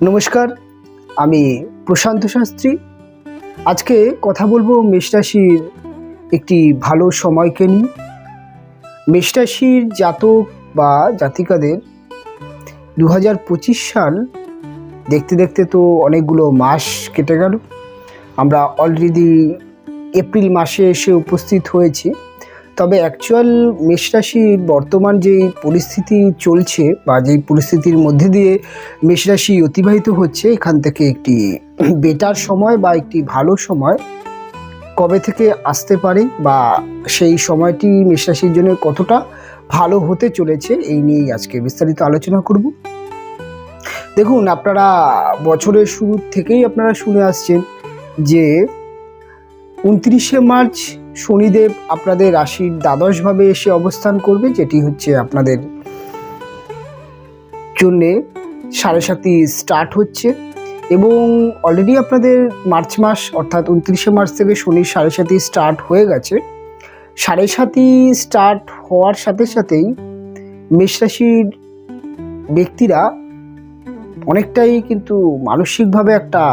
নমস্কার, আমি প্রশান্ত শাস্ত্রী। আজকে কথা বলবো মেষ রাশির একটি ভালো সময়কে নিয়ে। মেষ রাশির জাতক বা জাতিকাদের 2025 সাল দেখতে দেখতে তো অনেকগুলো মাস কেটে গেল। আমরা অলরেডি এপ্রিল মাসে এসে উপস্থিত হয়েছি। তবে অ্যাকচুয়াল মেষ রাশির বর্তমান যেই পরিস্থিতি চলছে বা যেই পরিস্থিতির মধ্যে দিয়ে মেষ রাশি অতিবাহিত হচ্ছে, এখান থেকে একটি বেটার সময় বা একটি ভালো সময় কবে থেকে আসতে পারে বা সেই সময়টি মেষ রাশির জন্য কতটা ভালো হতে চলেছে, এই নিয়েই আজকে বিস্তারিত আলোচনা করব। দেখুন, আপনারা বছরের শুরু থেকেই আপনারা শুনে আসছেন যে 29শে মার্চ শনিদেব আপনাদের রাশির দ্বাদশভাবে এসে অবস্থান করবে, যেটি হচ্ছে আপনাদের জন্যে 7.5 স্টার্ট হচ্ছে এবং অলরেডি আপনাদের মার্চ মাস অর্থাৎ 29শে মার্চ থেকে শনির 7.5 স্টার্ট হয়ে গেছে। 7.5 স্টার্ট হওয়ার সাথে সাথেই মেষ রাশির ব্যক্তিরা অনেকটাই কিন্তু মানসিকভাবে একটা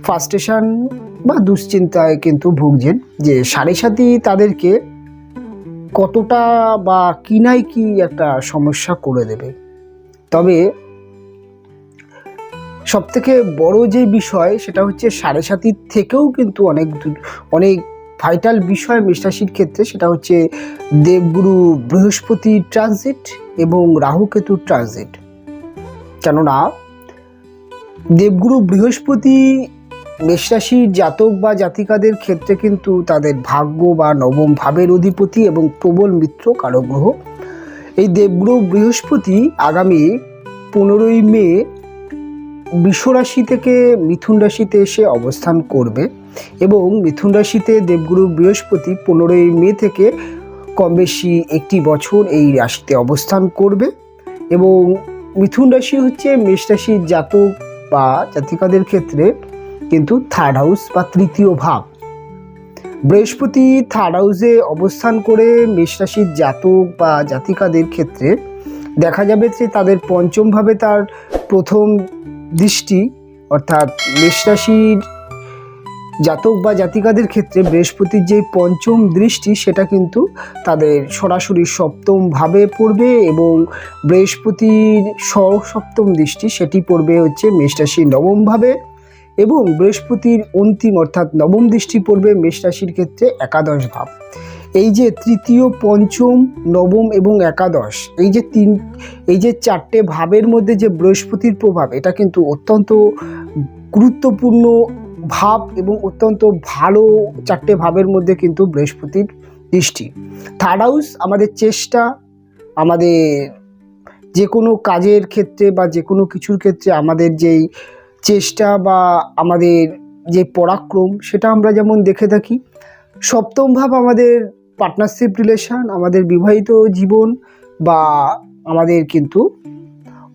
ফ্রাস্ট্রেশন বা দুশ্চিন্তায় কিন্তু ভুগছেন যে 7.5 তাদেরকে কতটা বা কি নাই কি একটা সমস্যা করে দেবে। তবে সবথেকে বড় যে বিষয় সেটা হচ্ছে 7.5 থেকেও কিন্তু অনেক ভাইটাল বিষয় মেষ রাশির ক্ষেত্রে, সেটা হচ্ছে দেবগুরু বৃহস্পতি ট্রানজিট এবং রাহু কেতুর ট্রানজিট। কেননা দেবগুরু বৃহস্পতি মেষ রাশির জাতক বা জাতিকাদের ক্ষেত্রে কিন্তু তাদের ভাগ্য বা নবম ভাবের অধিপতি এবং প্রবল মিত্র কারক গ্রহ। এই দেবগুরু বৃহস্পতি আগামী 15ই মে বৃষ রাশি থেকে মিথুন রাশিতে এসে অবস্থান করবে এবং মিথুন রাশিতে দেবগুরু বৃহস্পতি 15ই মে থেকে কম বেশি একটি বছর এই রাশিতে অবস্থান করবে এবং মিথুন রাশি হচ্ছে মেষ রাশির জাতক বা জাতিকাদের ক্ষেত্রে কিন্তু থার্ড হাউস বা তৃতীয় ভাব। বৃহস্পতি থার্ড হাউসে অবস্থান করে মেষ রাশির জাতক বা জাতিকাদের ক্ষেত্রে দেখা যাবে যে তাদের পঞ্চম ভাবে তার প্রথম দৃষ্টি, অর্থাৎ মেষ রাশির জাতক বা জাতিকাদের ক্ষেত্রে বৃহস্পতির যে পঞ্চম দৃষ্টি সেটা কিন্তু তাদের সরাসরি সপ্তম ভাবে পড়বে এবং বৃহস্পতির সপ্তম দৃষ্টি সেটি পড়বে হচ্ছে মেষ রাশির নবম ভাবে এবং বৃহস্পতির অন্তিম অর্থাৎ নবম দৃষ্টি পড়বে মেষ রাশির ক্ষেত্রে একাদশ ভাব। এই যে তৃতীয়, পঞ্চম, নবম এবং একাদশ, এই যে চারটে ভাবের মধ্যে যে বৃহস্পতির প্রভাব, এটা কিন্তু অত্যন্ত গুরুত্বপূর্ণ ভাব এবং অত্যন্ত ভালো চারটে ভাবের মধ্যে কিন্তু বৃহস্পতির দৃষ্টি। থার্ড হাউস আমাদের চেষ্টা, আমাদের যে কোনো কাজের ক্ষেত্রে বা যে কোনো কিছুর ক্ষেত্রে আমাদের যেই চেষ্টা বা আমাদের যে পরাক্রম সেটা আমরা যেমন দেখে থাকি। সপ্তম ভাব আমাদের পার্টনারশিপ রিলেশন, আমাদের বিবাহিত জীবন বা আমাদের কিন্তু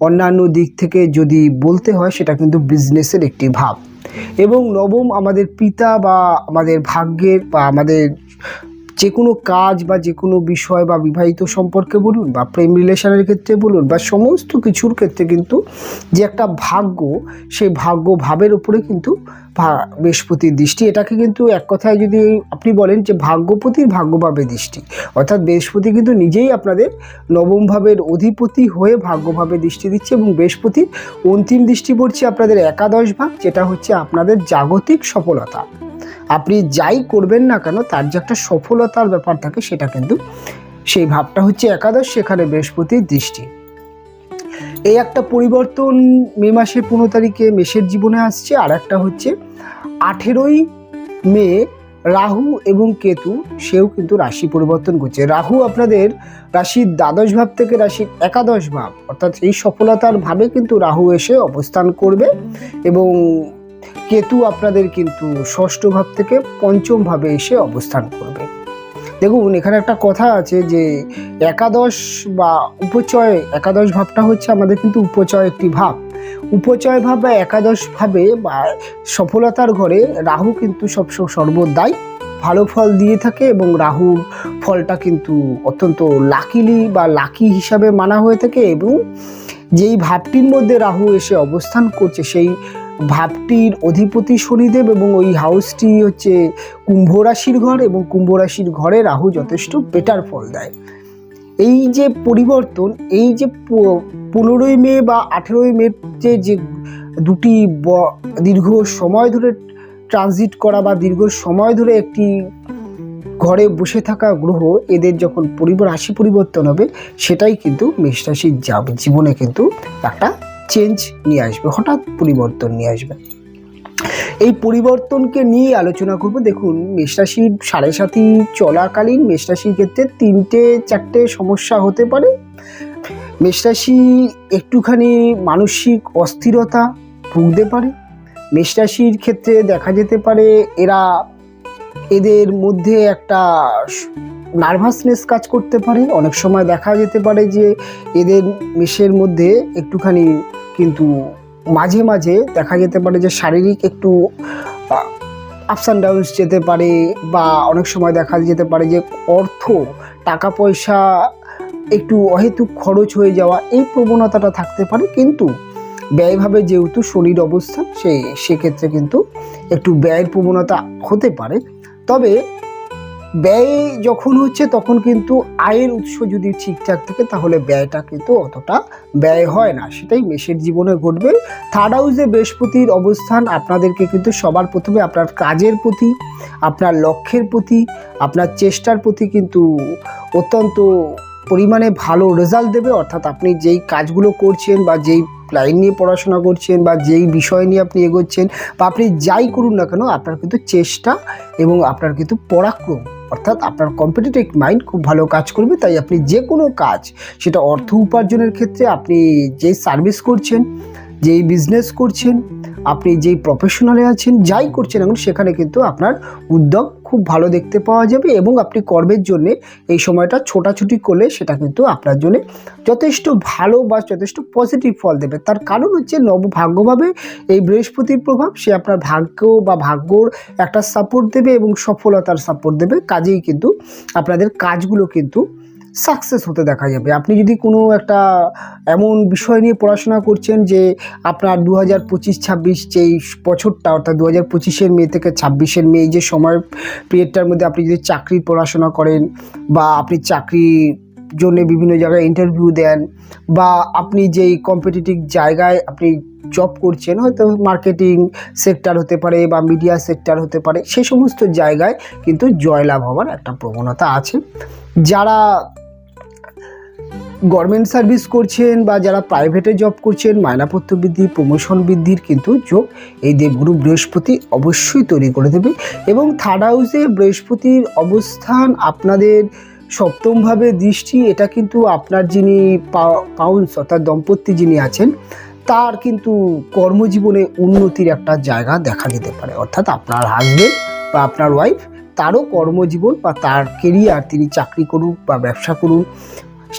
অন্যান্য দিক থেকে যদি বলতে হয় সেটা কিন্তু বিজনেসের একটি ভাব এবং নবম আমাদের পিতা বা আমাদের ভাগ্যের বা আমাদের যে কোনো কাজ বা যে কোনো বিষয় বা বিবাহিত সম্পর্কে বলুন বা প্রেম রিলেশনের ক্ষেত্রে বলুন বা সমস্ত কিছুর ক্ষেত্রে কিন্তু যে একটা ভাগ্য, সেই ভাগ্য ভাবের উপরে কিন্তু বৃহস্পতির দৃষ্টি। এটাকে কিন্তু এক কথায় যদি আপনি বলেন যে ভাগ্যপতির ভাগ্যভাবে দৃষ্টি, অর্থাৎ বৃহস্পতি কিন্তু নিজেই আপনাদের নবম ভাবের অধিপতি হয়ে ভাগ্যভাবে দৃষ্টি দিচ্ছে এবং বৃহস্পতির অন্তিম দৃষ্টি পড়ছে আপনাদের একাদশ ভাব, যেটা হচ্ছে আপনাদের জাগতিক সফলতা। আপনি যাই করবেন না কেন তার যে একটা সফলতার ব্যাপার থাকে সেটা কিন্তু সেই ভাবটা হচ্ছে একাদশ, সেখানে বৃহস্পতির দৃষ্টি। এই একটা পরিবর্তন মে মাসের 15 তারিখে মেষের জীবনে আসছে। আর একটা হচ্ছে 18ই মে রাহু এবং কেতু সেও কিন্তু রাশি পরিবর্তন করছে। রাহু আপনাদের রাশির দ্বাদশ ভাব থেকে রাশির একাদশ ভাব, অর্থাৎ এই সফলতার ভাবে কিন্তু রাহু এসে অবস্থান করবে এবং কেতু আপনাদের কিন্তু ষষ্ঠ ভাব থেকে পঞ্চম ভাবে এসে অবস্থান করবে। দেখুন, এখানে একটা কথা আছে যে একাদশ বা উপচয়, একাদশ ভাবটা হচ্ছে আমাদের কিন্তু উপচয় একটি ভাব। উপচয় ভাব বা একাদশ ভাবে বা সফলতার ঘরে রাহু কিন্তু সর্বদাই ভালো ফল দিয়ে থাকে এবং রাহুর ফলটা কিন্তু অত্যন্ত লাকি হিসাবে মানা হয়ে থাকে এবং যেই ভাবটির মধ্যে রাহু এসে অবস্থান করছে সেই ভাবটির অধিপতি শনিদেব, এবং ওই হাউসটি হচ্ছে কুম্ভ রাশির ঘর, এবং কুম্ভ রাশির ঘরে রাহু যথেষ্ট বেটার ফল দেয়। এই যে পরিবর্তন, এই যে 15ই মে বা 18ই মে যে দুটি দীর্ঘ সময় ধরে ট্রানজিট করা বা দীর্ঘ সময় ধরে একটি ঘরে বসে থাকা গ্রহ, এদের যখন রাশি পরিবর্তন হবে, সেটাই কিন্তু মেষ রাশির জীবনে কিন্তু একটা চেঞ্জ নিয়ে আসবে, হঠাৎ পরিবর্তন নিয়ে আসবে। এই পরিবর্তনকে নিয়ে আলোচনা করব। দেখুন, মেষ রাশির 7.5 চলাকালীন মেষ রাশির ক্ষেত্রে 3-4টে সমস্যা হতে পারে। মেষ রাশি একটুখানি মানসিক অস্থিরতা ভুগতে পারে। মেষ রাশির ক্ষেত্রে দেখা যেতে পারে এদের মধ্যে একটা নার্ভাসনেস কাজ করতে পারে। অনেক সময় দেখা যেতে পারে যে এদের মেষের মধ্যে একটুখানি কিন্তু মাঝে মাঝে দেখা যেতে পারে যে শারীরিক একটু আপস অ্যান্ড ডাউনস যেতে পারে, বা অনেক সময় দেখা যেতে পারে যে টাকা পয়সা একটু অহেতুক খরচ হয়ে যাওয়া, এই প্রবণতাটা থাকতে পারে। কিন্তু ব্যয়ভাবে যেহেতু শনির অবস্থা, সেক্ষেত্রে কিন্তু একটু ব্যয়ের প্রবণতা হতে পারে। তবে ব্যয় যখন হচ্ছে তখন কিন্তু আয়ের উৎস যদি ঠিকঠাক থাকে তাহলে ব্যয়টা কিন্তু অতটা ব্যয় হয় না, সেটাই মেষের জীবনে ঘটবে। 3rd হাউসে বৃহস্পতির অবস্থান আপনাদেরকে কিন্তু সবার প্রথমে আপনার কাজের প্রতি, আপনার লক্ষ্যের প্রতি, আপনার চেষ্টার প্রতি কিন্তু অত্যন্ত পরিমাণে ভালো রেজাল্ট দেবে। অর্থাৎ আপনি যেই কাজগুলো করছেন বা যেই লাইন নিয়ে পড়াশোনা করছেন বা যেই বিষয় নিয়ে আপনি এগোচ্ছেন বা আপনি যাই করুন না কেন, আপনার কিন্তু চেষ্টা এবং আপনার কিন্তু পরাক্রম, অর্থাৎ আপনার কম্পিটিটিভ মাইন্ড খুব ভালো কাজ করবে। তাই আপনি যে কোনো কাজ, সেটা অর্থ উপার্জনের ক্ষেত্রে, আপনি যেই সার্ভিস করছেন, যেই বিজনেস করছেন, আপনি যেই প্রফেশনালে আছেন, যাই করছেন এখন, সেখানে কিন্তু আপনার উদ্যোগ খুব ভালো দেখতে পাওয়া যাবে। এবং আপনি কর্মের জন্যে এই সময়টা ছোটাছুটি করলে সেটা কিন্তু আপনার জন্য যথেষ্ট ভালো বা যথেষ্ট পজিটিভ ফল দেবে। তার কারণ হচ্ছে নবভাগ্যভাবে এই বৃহস্পতির প্রভাব, সে আপনার ভাগ্য বা ভাগ্যর একটা সাপোর্ট দেবে এবং সফলতার সাপোর্ট দেবে। কাজেই কিন্তু আপনাদের কাজগুলো কিন্তু সাকসেস হতে দেখা যাবে। আপনি যদি কোনো একটা এমন বিষয় নিয়ে পড়াশোনা করছেন যে আপনার 2025-26 যেই বছরটা, অর্থাৎ 2025-এর মে থেকে 26-এর মে, এই যে সময় পিরিয়ডটার মধ্যে আপনি যদি চাকরির পড়াশোনা করেন, বা আপনি চাকরির জন্য বিভিন্ন জায়গায় ইন্টারভিউ দেন, বা আপনি যেই কম্পিটিটিভ জায়গায় আপনি জব করছেন, হয়তো মার্কেটিং সেক্টর হতে পারে বা মিডিয়া সেক্টর হতে পারে, সেই সমস্ত জায়গায় কিন্তু জয়লাভ হওয়ার একটা প্রবণতা আছে। যারা গভর্নমেন্ট সার্ভিস করছেন বা যারা প্রাইভেটে জব করছেন, মায়নাপত্র বৃদ্ধি, প্রমোশন বৃদ্ধির কিন্তু যোগ এই দেবগুরু বৃহস্পতি অবশ্যই তৈরি করে দেবে। এবং 3rd হাউসে বৃহস্পতির অবস্থান, আপনাদের 7মভাবে দৃষ্টি, এটা কিন্তু আপনার যিনি পাউন্স অর্থাৎ দম্পতি যিনি আছেন, তার কিন্তু কর্মজীবনে উন্নতির একটা জায়গা দেখা যেতে পারে। অর্থাৎ আপনার হাজবেন্ড বা আপনার ওয়াইফ, তারও কর্মজীবন বা তার কেরিয়ার, তিনি চাকরি করুন বা ব্যবসা করুন,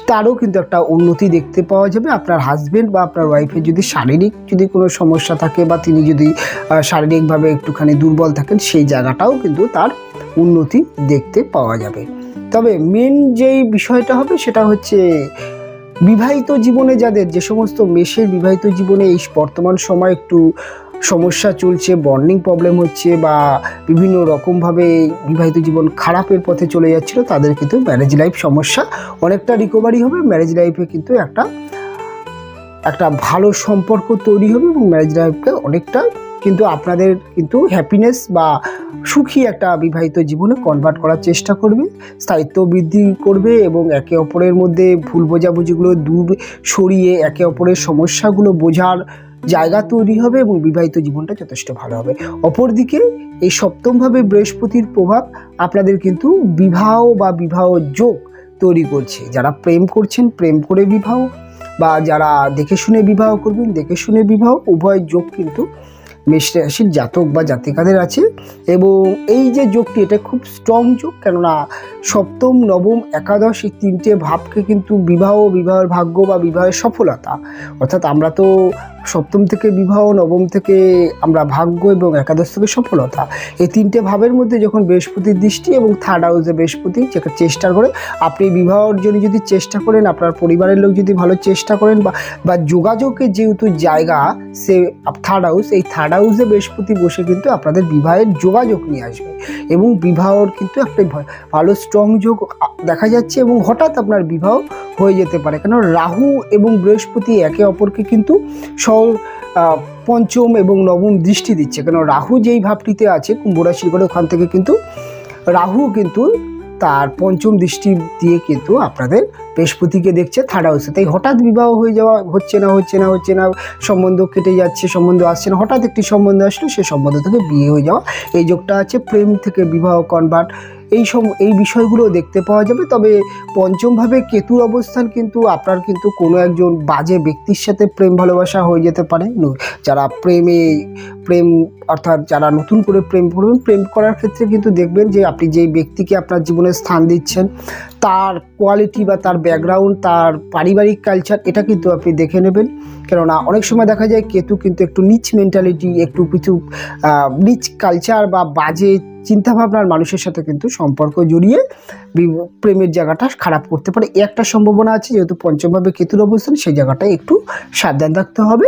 তারও কিন্তু একটা উন্নতি দেখতে পাওয়া যাবে। আপনার হাজবেন্ড বা আপনার ওয়াইফের যদি শারীরিক কোনো সমস্যা থাকে বা তিনি যদি শারীরিকভাবে একটুখানি দুর্বল থাকেন, সেই জায়গাটাও কিন্তু তার উন্নতি দেখতে পাওয়া যাবে। তবে মেন যেই বিষয়টা হবে সেটা হচ্ছে বিবাহিত জীবনে যাদের, যে সমস্ত মেষের বিবাহিত জীবনে এই বর্তমান সময় একটু সমস্যা চলছে, বন্ডিং প্রবলেম হচ্ছে বা বিভিন্ন রকমভাবে বিবাহিত জীবন খারাপের পথে চলে যাচ্ছিল, তাদের কিন্তু ম্যারেজ লাইফ সমস্যা অনেকটা রিকভারি হবে। ম্যারেজ লাইফে কিন্তু একটা ভালো সম্পর্ক তৈরি হবে এবং ম্যারেজ লাইফকে অনেকটা কিন্তু আপনাদের কিন্তু হ্যাপিনেস বা সুখী একটা বিবাহিত জীবনে কনভার্ট করার চেষ্টা করবে, স্থায়িত্ব বৃদ্ধি করবে এবং একে অপরের মধ্যে ভুল বোঝাবুঝিগুলো দূর সরিয়ে একে অপরের সমস্যাগুলো বোঝার জায়গা তৈরি হবে এবং বিবাহিত জীবনটা যথেষ্ট ভালো হবে। অপরদিকে এই 7মভাবে বৃহস্পতির প্রভাব আপনাদের কিন্তু বিবাহ বা বিবাহ যোগ তৈরি করছে। যারা প্রেম করছেন, প্রেম করে বিবাহ, বা যারা দেখে শুনে বিবাহ করবেন, দেখে শুনে বিবাহ, উভয় যোগ কিন্তু মেষ রাশির জাতক বা জাতিকাদের আছে। এবং এই যে যোগটি, এটা খুব স্ট্রং যোগ, কেননা 7ম, 9ম, একাদশ এই 3টে ভাবকে কিন্তু বিবাহের ভাগ্য বা বিবাহের সফলতা, অর্থাৎ আমরা তো সপ্তম থেকে বিবাহ, নবম থেকে আমরা ভাগ্য এবং একাদশ থেকে সফলতা, এই তিনটে ভাবের মধ্যে যখন বৃহস্পতির দৃষ্টি এবং থার্ড হাউসে বৃহস্পতি চেষ্টা করে, আপনি বিবাহের জন্য যদি চেষ্টা করেন, আপনার পরিবারের লোক যদি ভালো চেষ্টা করেন বা যোগাযোগের যেহেতু জায়গা সে থার্ড হাউস, এই থার্ড হাউসে বৃহস্পতি বসে কিন্তু আপনাদের বিবাহের যোগাযোগ নিয়ে আসবে এবং বিবাহর কিন্তু একটা ভালো স্ট্রং যোগ দেখা যাচ্ছে এবং হঠাৎ আপনার বিবাহ হয়ে যেতে পারে। কারণ রাহু এবং বৃহস্পতি একে অপরকে কিন্তু পঞ্চম এবং নবম দৃষ্টি দিচ্ছে। কেন রাহু যেই ভাবটিতে আছে কুম্ভ রাশির করে, ওখান থেকে কিন্তু রাহু কিন্তু তার পঞ্চম দৃষ্টি দিয়ে কিন্তু আপনাদের বৃহস্পতিকে দেখছে থার্ড হাউসে। তাই হঠাৎ বিবাহ হয়ে যাওয়া, হচ্ছে না, সম্বন্ধ কেটে যাচ্ছে, সম্বন্ধ আসছে না, হঠাৎ একটি সম্বন্ধ আসলো, সে সম্বন্ধ থেকে বিয়ে হয়ে যাওয়া, এই যোগটা আছে। প্রেম থেকে বিবাহ কনভার্ট, এই বিষয়গুলো দেখতে পাওয়া যাবে। তবে পঞ্চমভাবে কেতুর অবস্থান কিন্তু আপনার কিন্তু কোনো একজন বাজে ব্যক্তির সাথে প্রেম ভালোবাসা হয়ে যেতে পারে। যারা প্রেম অর্থাৎ যারা নতুন করে প্রেম করবেন, প্রেম করার ক্ষেত্রে কিন্তু দেখবেন যে আপনি যেই ব্যক্তিকে আপনার জীবনে স্থান দিচ্ছেন তার কোয়ালিটি বা তার ব্যাকগ্রাউন্ড, তার পারিবারিক কালচার, এটা কিন্তু আপনি দেখে নেবেন। কেননা অনেক সময় দেখা যায় কেতু কিন্তু একটু নিচ মেন্টালিটি, একটু কিছু নিচ কালচার বা বাজে চিন্তাভাবনার মানুষের সাথে কিন্তু সম্পর্ক জড়িয়ে প্রেমের জায়গাটা খারাপ করতে পারে। একটা সম্ভাবনা আছে, যেহেতু পঞ্চমভাবে কেতুর অবস্থান, সেই জায়গাটায় একটু সাবধান থাকতে হবে।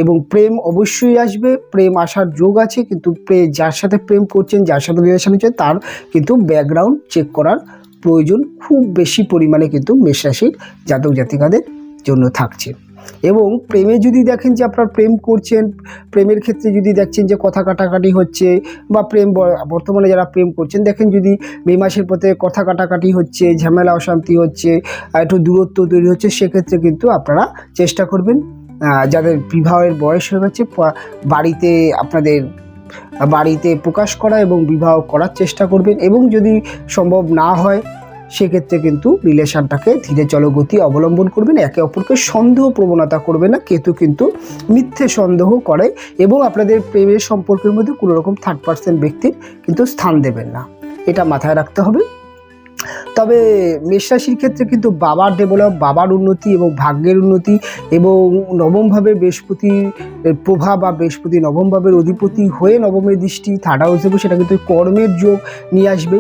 এবং প্রেম অবশ্যই আসবে, প্রেম আসার যোগ আছে, কিন্তু যার সাথে প্রেম করছেন, যার সাথে রিলেশন হচ্ছে, তার কিন্তু ব্যাকগ্রাউন্ড চেক করার প্রয়োজন খুব বেশি পরিমাণে কিন্তু মেষ রাশির জাতক জাতিকাদের জন্য থাকছে। এবং প্রেমে যদি দেখেন যে আপনার প্রেম করছেন, প্রেমের ক্ষেত্রে যদি দেখছেন যে কথা কাটাকাটি হচ্ছে বা বর্তমানে যারা প্রেম করছেন দেখেন যদি মে মাসের পথে কথা কাটাকাটি হচ্ছে, ঝামেলা অশান্তি হচ্ছে, একটু দূরত্ব তৈরি হচ্ছে, সেক্ষেত্রে কিন্তু আপনারা চেষ্টা করবেন যাদের বিবাহের বয়স হয়ে গেছে বাড়িতে প্রকাশ করা এবং বিবাহ করার চেষ্টা করবেন। এবং যদি সম্ভব না হয় সেক্ষেত্রে কিন্তু রিলেশনটাকে ধীরে চলগতি অবলম্বন করবেন, একে অপরকে সন্দেহ প্রবণতা করবে না। কেতু কিন্তু মিথ্যে সন্দেহ করে এবং আপনাদের প্রেমের সম্পর্কের মধ্যে কোনো রকম থার্ড পার্সন ব্যক্তির কিন্তু স্থান দেবেন না, এটা মাথায় রাখতে হবে। তবে মেষ রাশির ক্ষেত্রে কিন্তু বাবার ডেভেলপ, বাবার উন্নতি এবং ভাগ্যের উন্নতি এবং নবমভাবে বৃহস্পতির প্রভাব বা বৃহস্পতি নবমভাবের অধিপতি হয়ে নবমের দৃষ্টি থার্ড হাউসে বসে, সেটা কিন্তু কর্মের যোগ নিয়ে আসবে,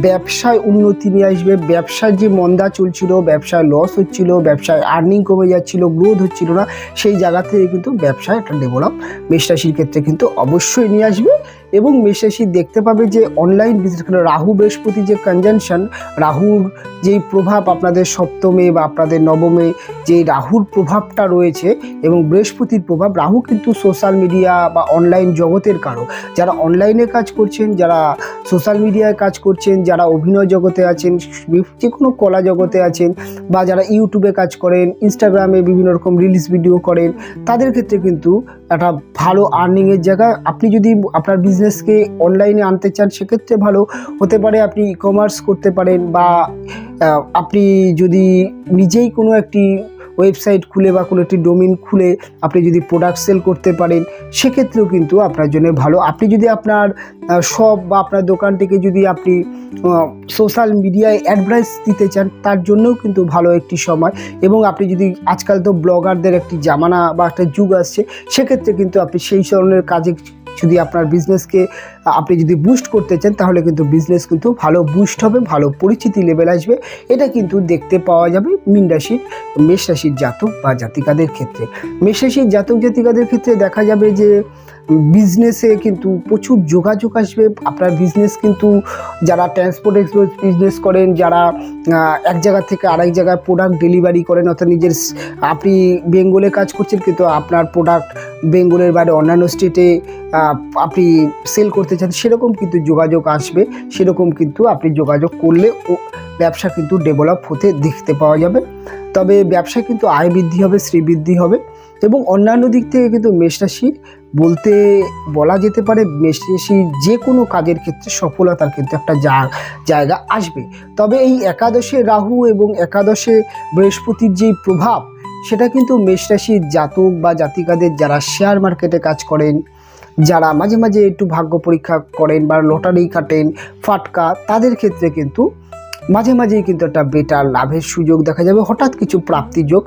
ব্যবসায় উন্নতি নিয়ে আসবে। ব্যবসার যে মন্দা চলছিল, ব্যবসায় লস হচ্ছিল, ব্যবসায় আর্নিং কমে যাচ্ছিল, গ্রোথ হচ্ছিল না, সেই জায়গা থেকে কিন্তু ব্যবসায় একটা ডেভেলপ মেষ রাশির ক্ষেত্রে কিন্তু অবশ্যই নিয়ে আসবে। এবং মেষ রাশি দেখতে পাবে যে অনলাইন বিশেষ করে রাহু বৃহস্পতি যে কনজাংশন, রাহুর যেই প্রভাব আপনাদের সপ্তমে বা আপনাদের নবমে যে রাহুর প্রভাবটা রয়েছে এবং বৃহস্পতির প্রভাব, রাহু কিন্তু সোশ্যাল মিডিয়া বা অনলাইন জগতের কারো, যারা অনলাইনে কাজ করছেন, যারা সোশ্যাল মিডিয়ায় কাজ করছেন, যারা অভিনয় জগতে আছেন, যে কোনো কলা জগতে আছেন, বা যারা ইউটিউবে কাজ করেন, ইনস্টাগ্রামে বিভিন্ন রকম রিলস ভিডিও করেন, তাদের ক্ষেত্রে কিন্তু একটা ভালো আর্নিংয়ের জায়গা। আপনি যদি আপনার বিজনেসকে অনলাইনে আনতে চান সেক্ষেত্রে ভালো হতে পারে, আপনি ই কমার্স করতে পারেন, বা আপনি যদি নিজেই কোনো একটি ওয়েবসাইট খুলে বা কোনো একটি ডোমেইন খুলে আপনি যদি প্রোডাক্ট সেল করতে পারেন, সেক্ষেত্রেও কিন্তু আপনার জন্য ভালো। আপনি যদি আপনার শপ বা আপনার দোকানটিকে যদি আপনি সোশ্যাল মিডিয়ায় অ্যাডভার্টাইজ দিতে চান, তার জন্যও কিন্তু ভালো একটি সময়। এবং আপনি যদি আজকাল তো ব্লগারদের একটি জামানা বা একটা যুগ আসছে, সেক্ষেত্রে কিন্তু আপনি সেই ধরনের কাজে যদি আপনার বিজনেসকে আপনি যদি বুস্ট করতে চান, তাহলে কিন্তু বিজনেস কিন্তু ভালো বুস্ট হবে, ভালো পরিচিতি লেভেল আসবে। এটা কিন্তু দেখতে পাওয়া যাবে মেষ রাশির জাতক বা জাতিকাদের ক্ষেত্রে। মেষ রাশির জাতক জাতিকাদের ক্ষেত্রে দেখা যাবে যে বিজনেসে কিন্তু প্রচুর যোগাযোগ আসবে। আপনার বিজনেস কিন্তু যারা ট্রান্সপোর্ট এক্সপ্রেস বিজনেস করেন, যারা এক জায়গা থেকে আরেক জায়গায় প্রোডাক্ট ডেলিভারি করেন, অর্থাৎ আপনি বেঙ্গলে কাজ করছেন কিন্তু আপনার প্রোডাক্ট বেঙ্গলের বাইরে অন্যান্য স্টেটে আপনি সেল করতে চান, সেরকম কিন্তু যোগাযোগ আসবে। সেরকম কিন্তু আপনি যোগাযোগ করলে ব্যবসা কিন্তু ডেভেলপ হতে দেখতে পাওয়া যাবে। তবে ব্যবসায় কিন্তু আয় বৃদ্ধি হবে, শ্রীবৃদ্ধি হবে। এবং অন্যান্য দিক থেকে কিন্তু মেষ রাশির বলা যেতে পারে মেষ রাশির যে কোনো কাজের ক্ষেত্রে সফলতার কিন্তু একটা জায়গা আসবে। তবে এই একাদশে রাহু এবং একাদশে বৃহস্পতির যেই প্রভাব, সেটা কিন্তু মেষ রাশির জাতক বা জাতিকাদের যারা শেয়ার মার্কেটে কাজ করেন, যারা মাঝে মাঝে একটু ভাগ্য পরীক্ষা করেন বা লটারি কাটেন, ফাটকা, তাদের ক্ষেত্রে কিন্তু মাঝে মাঝেই কিন্তু একটা বেটার লাভের সুযোগ দেখা যাবে, হঠাৎ কিছু প্রাপ্তিযোগ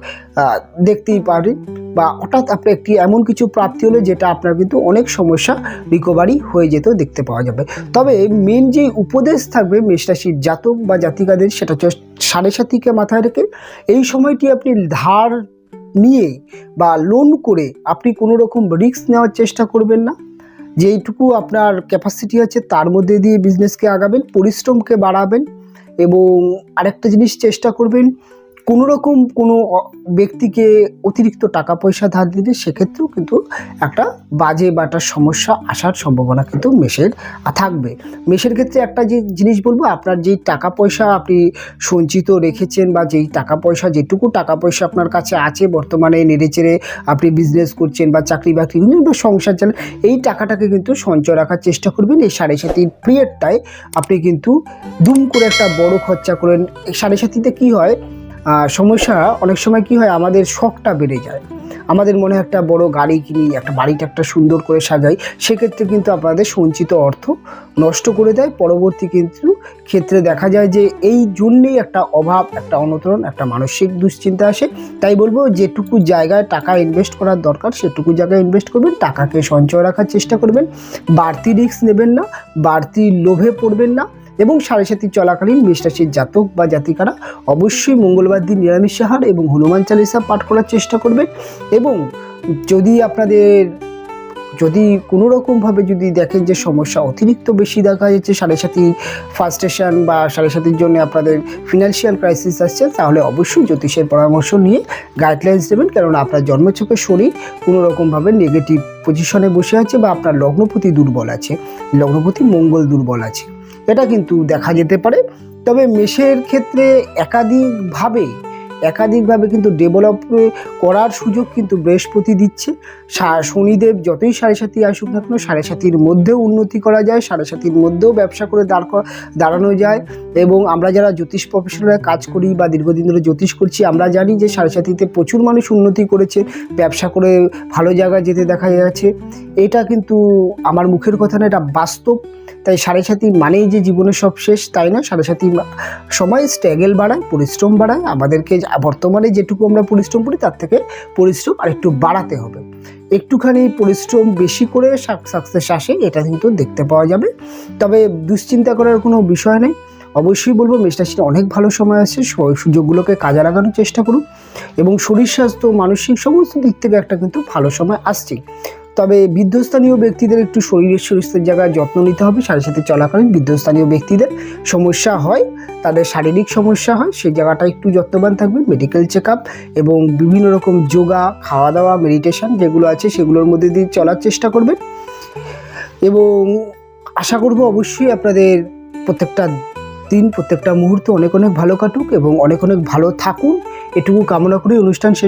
দেখতেই পারেন, বা হঠাৎ আপনার একটি এমন কিছু প্রাপ্তি হলো যেটা আপনার কিন্তু অনেক সমস্যা রিকভারি হয়ে যেতেও দেখতে পাওয়া যাবে। তবে মেন যে উপদেশ থাকবে মেষ রাশির জাতক বা জাতিকাদের, সেটা হচ্ছে 7.5কে মাথায় রেখে এই সময়টি আপনি ধার নিয়ে বা লোন করে আপনি কোনো রকম রিস্ক নেওয়ার চেষ্টা করবেন না। যেইটুকু আপনার ক্যাপাসিটি আছে তার মধ্যে দিয়ে বিজনেসকে আগাবেন, পরিশ্রমকে বাড়াবেন, এবং আরেকটা জিনিস চেষ্টা করবেন কোনো রকম কোনো ব্যক্তিকে অতিরিক্ত টাকা পয়সা ধার দিলে সেক্ষেত্রেও কিন্তু একটা বাজে বা একটা সমস্যা আসার সম্ভাবনা কিন্তু মেষের থাকবে। মেষের ক্ষেত্রে একটা যে জিনিস বলবো, আপনার যেই টাকা পয়সা আপনি সঞ্চিত রেখেছেন বা যেই টাকা পয়সা যেটুকু টাকা পয়সা আপনার কাছে আছে বর্তমানে নেড়েচেড়ে আপনি বিজনেস করছেন বা চাকরি বাকরি বা সংসার চালান, এই টাকাটাকে কিন্তু সঞ্চয় রাখার চেষ্টা করবেন। এই 7.5 পিরিয়ডটায় আপনি কিন্তু দুম করে একটা বড় খরচা করেন। এই 7.5তে কী হয়, সমস্যা অনেক সময় কি হয়, আমাদের শখটা বেড়ে যায়, আমাদের মনে একটা বড় গাড়ি কিনি, একটা বাড়িটা একটা সুন্দর করে সাজাই, সেক্ষেত্রে কিন্তু আপনাদের সঞ্চিত অর্থ নষ্ট করে দেয়। পরবর্তী কিন্তু ক্ষেত্রে দেখা যায় যে এই জন্যেই একটা অভাব, একটা অনটন, একটা মানসিক দুশ্চিন্তা আসে। তাই বলবো যেটুকু জায়গায় টাকা ইনভেস্ট করার দরকার সেটুকু জায়গায় ইনভেস্ট করবেন, টাকাকে সঞ্চয় রাখার চেষ্টা করবেন, বাড়তি রিস্ক নেবেন না, বাড়তি লোভে পড়বেন না। এবং 7.5 চলাকালীন মেষ রাশির জাতক বা জাতিকারা অবশ্যই মঙ্গলবার দিন নিরামিষ আহার এবং হনুমান চালিসা পাঠ করার চেষ্টা করবেন। এবং যদি কোনো রকমভাবে যদি দেখেন যে সমস্যা অতিরিক্ত বেশি দেখা যাচ্ছে, 7.5 ফার্স্টেশন বা 7.5 জন্য আপনাদের ফিনান্সিয়াল ক্রাইসিস আসছে, তাহলে অবশ্যই জ্যোতিষের পরামর্শ নিয়ে গাইডলাইন্স দেবেন। কারণ আপনার জন্মছকে শরীর কোনো রকমভাবে নেগেটিভ পজিশনে বসে আছে বা আপনার লগ্নপতি দুর্বল আছে, লগ্নপতি মঙ্গল দুর্বল আছে, এটা কিন্তু দেখা যেতে পারে। তবে মেষের ক্ষেত্রে একাধিকভাবে কিন্তু ডেভেলপ করার সুযোগ কিন্তু বৃহস্পতি দিচ্ছে। শনিদেব যতই 7.5 আসুক না কেন, 7.5 মধ্যেও উন্নতি করা যায়, 7.5 মধ্যেও ব্যবসা করে দাঁড়ানো যায়। এবং আমরা যারা জ্যোতিষ প্রফেশনালে কাজ করি বা দীর্ঘদিন ধরে জ্যোতিষ করছি, আমরা জানি যে 7.5তে প্রচুর মানুষ উন্নতি করেছে, ব্যবসা করে ভালো জায়গায় যেতে দেখা যাচ্ছে। এটা কিন্তু আমার মুখের কথা না, এটা বাস্তব। তাই 7.5 মানেই যে জীবনের সব শেষ তাই না। 7.5 সময় স্ট্রাগল বাড়ায়, পরিশ্রম বাড়ায়। আমাদেরকে বর্তমানে যেটুকু আমরা পরিশ্রম করি তার থেকে পরিশ্রম আর একটু বাড়াতে হবে, একটুখানি পরিশ্রম বেশি করে সাকসেস আসে, এটা কিন্তু দেখতে পাওয়া যাবে। তবে দুশ্চিন্তা করার কোনো বিষয় নেই। অবশ্যই বলবো মেষ রাশির অনেক ভালো সময় আছে, সুযোগগুলোকে কাজে লাগানোর চেষ্টা করুন, এবং শরীর স্বাস্থ্য মানসিক সমস্ত দিক থেকে একটা কিন্তু ভালো সময় আসছে। তবে বৃদ্ধস্থানীয় ব্যক্তিদের একটু শরীরের সুস্থের জায়গায় যত্ন নিতে হবে। 7.5 চলাকালীন বৃদ্ধস্থানীয় ব্যক্তিদের সমস্যা হয়, তাদের শারীরিক সমস্যা হয়, সেই জায়গাটা একটু যত্নবান থাকবেন। মেডিকেল চেক আপ এবং বিভিন্ন রকম যোগা, খাওয়া দাওয়া, মেডিটেশন যেগুলো আছে সেগুলোর মধ্যে দিয়ে চলার চেষ্টা করবেন। এবং আশা করব অবশ্যই আপনাদের প্রত্যেকটা দিন, প্রত্যেকটা মুহূর্ত অনেক ভালো কাটুক এবং অনেক ভালো থাকুন, এটুকু কামনা করে অনুষ্ঠান শেষ